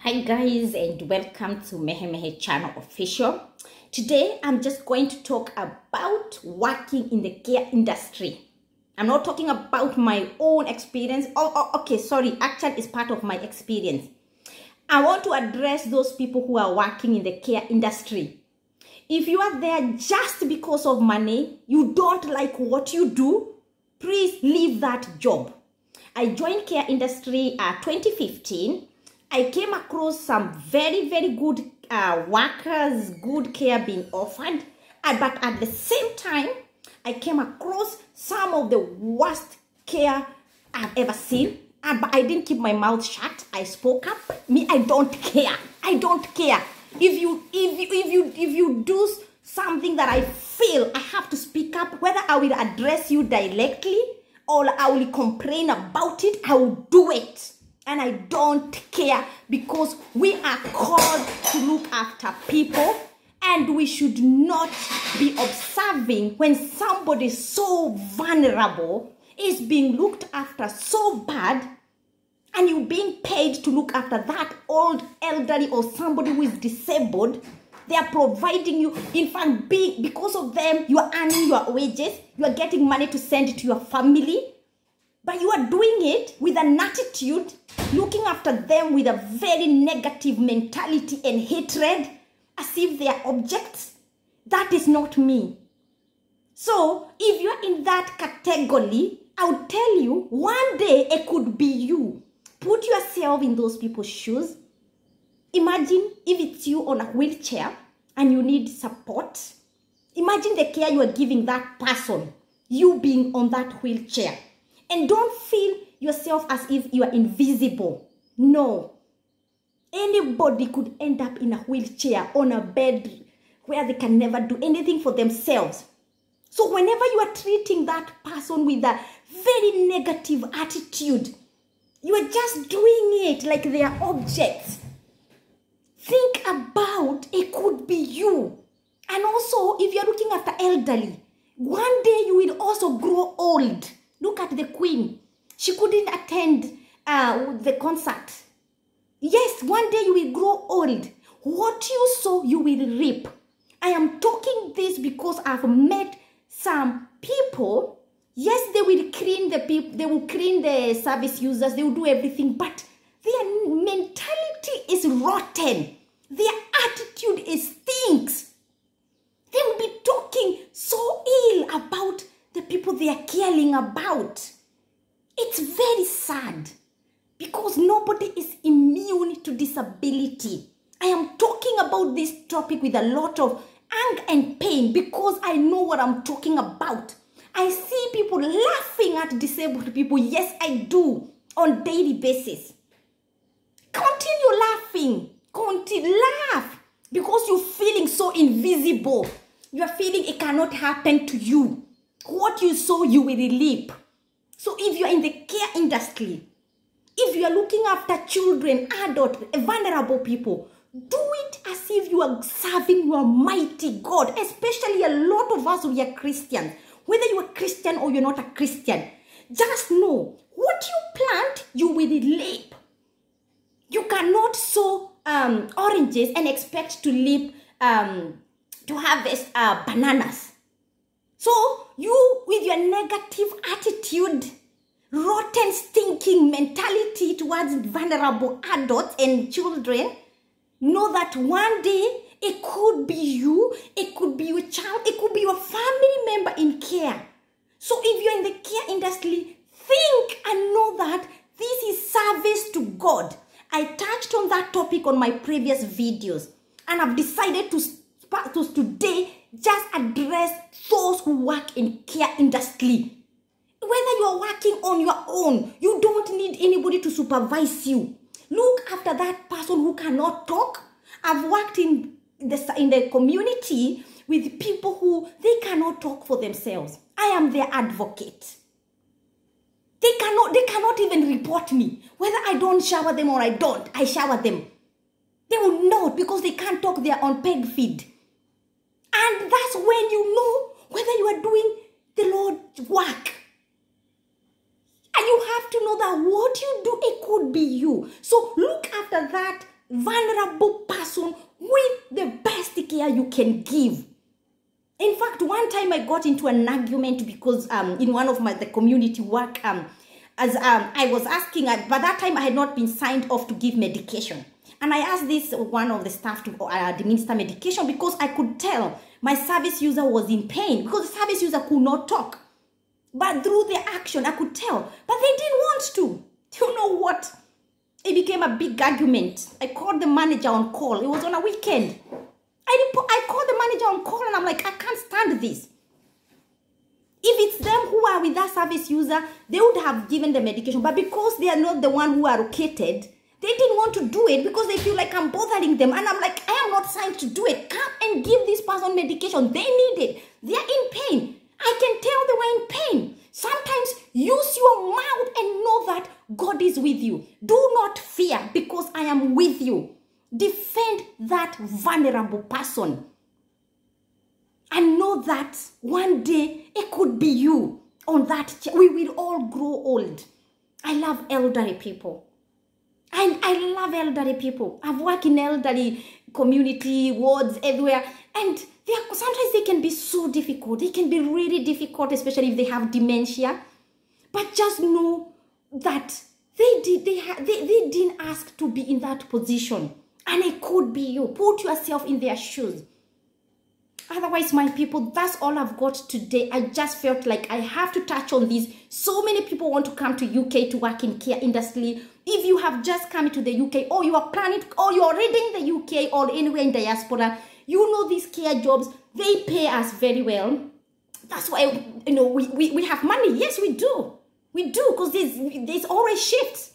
Hi guys, and welcome to Mehe Channel Official. Today I'm just going to talk about working in the care industry. I'm not talking about my own experience. Actually it's part of my experience. I want to address those people who are working in the care industry. If you are there just because of money, you don't like what you do, please leave that job. I joined care industry 2015. I came across some very good workers, good care being offered. But at the same time, I came across some of the worst care I've ever seen. But I didn't keep my mouth shut. I spoke up. I don't care. I don't care. If you do something that I feel I have to speak up, whether I will address you directly or I will complain about it, I will do it. And I don't care, because we are called to look after people, and we should not be observing when somebody so vulnerable is being looked after so bad, and you're being paid to look after that old elderly or somebody who is disabled. They are providing you, in fact, because of them, you are earning your wages, you are getting money to send it to your family. But you are doing it with an attitude, looking after them with a very negative mentality and hatred, as if they are objects. That is not me. So, if you are in that category, I will tell you, one day it could be you. Put yourself in those people's shoes. Imagine if it's you on a wheelchair and you need support. Imagine the care you are giving that person, you being on that wheelchair. And don't feel yourself as if you are invisible. No. Anybody could end up in a wheelchair, on a bed, where they can never do anything for themselves. So whenever you are treating that person with a very negative attitude, you are just doing it like they are objects. Think about, it could be you. And also, if you are looking after elderly, one day you will also grow old. Look at the Queen. She couldn't attend the concert. Yes, one day you will grow old. What you sow, you will reap. I am talking this because I've met some people. Yes, they will clean the people, they will clean the service users, they will do everything, but their mentality is rotten. Their attitude stinks. They will be talking so ill about the people they are caring about. It's very sad, because nobody is immune to disability. I am talking about this topic with a lot of anger and pain, because I know what I'm talking about. I see people laughing at disabled people. Yes, I do, on a daily basis. Continue laughing. Continue laugh, because you're feeling so invisible. You're feeling it cannot happen to you. What you sow, you will reap. So if you're in the care industry, if you are looking after children, adults, vulnerable people, do it as if you are serving your mighty God. Especially a lot of us, we are Christians. Whether you are Christian or you're not a Christian, just know, what you plant, you will reap. You cannot sow oranges and expect to reap, to harvest bananas. So, you, with your negative attitude, rotten, stinking mentality towards vulnerable adults and children, know that one day, it could be you, it could be your child, it could be your family member in care. So, if you're in the care industry, think and know that this is service to God. I touched on that topic on my previous videos, and I've decided to today just address those who work in care industry. Whether you are working on your own, you don't need anybody to supervise you. Look after that person who cannot talk. I've worked in the community with people who they cannot talk for themselves. I am their advocate. They cannot even report me. Whether I don't shower them or I don't, I shower them. They will not, because they can't talk, they are on peg feed. And that's when you know whether you are doing the Lord's work. And you have to know that what you do, it could be you. So look after that vulnerable person with the best care you can give. In fact, one time I got into an argument because in one of the community work, I was asking, by that time I had not been signed off to give medication. And I asked one of the staff to administer medication because I could tell my service user was in pain because the service user could not talk. But through the action, I could tell. But they didn't want to. Do you know what? It became a big argument. I called the manager on call. It was on a weekend. I called the manager on call and I'm like, I can't stand this. If it's them who are with that service user, they would have given the medication. But because they are not the one who are located, they didn't want to do it because they feel like I'm bothering them. And I'm like, I am not signed to do it. Come and give this person medication. They need it. They are in pain. I can tell they were in pain. Sometimes use your mouth and know that God is with you. Do not fear because I am with you. Defend that vulnerable person. And know that one day it could be you on that chair. We will all grow old. I love elderly people. I love elderly people. I've worked in elderly community wards everywhere. And sometimes they can be so difficult. They can be really difficult, especially if they have dementia. But just know that they didn't ask to be in that position. And it could be you. Put yourself in their shoes. Otherwise, my people, that's all I've got today. I just felt like I have to touch on this. So many people want to come to UK to work in care industry. If you have just come to the UK or you are planning to, or you are already in the UK or anywhere in diaspora, you know these care jobs, they pay us very well. That's why, you know, we have money. Yes, we do. We do, because there's always shifts.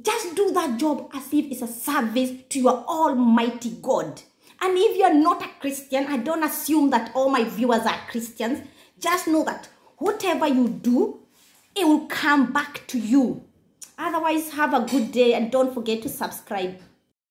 Just do that job as if it's a service to your almighty God. And if you're not a Christian, I don't assume that all my viewers are Christians. Just know that whatever you do, it will come back to you. Otherwise, have a good day and don't forget to subscribe.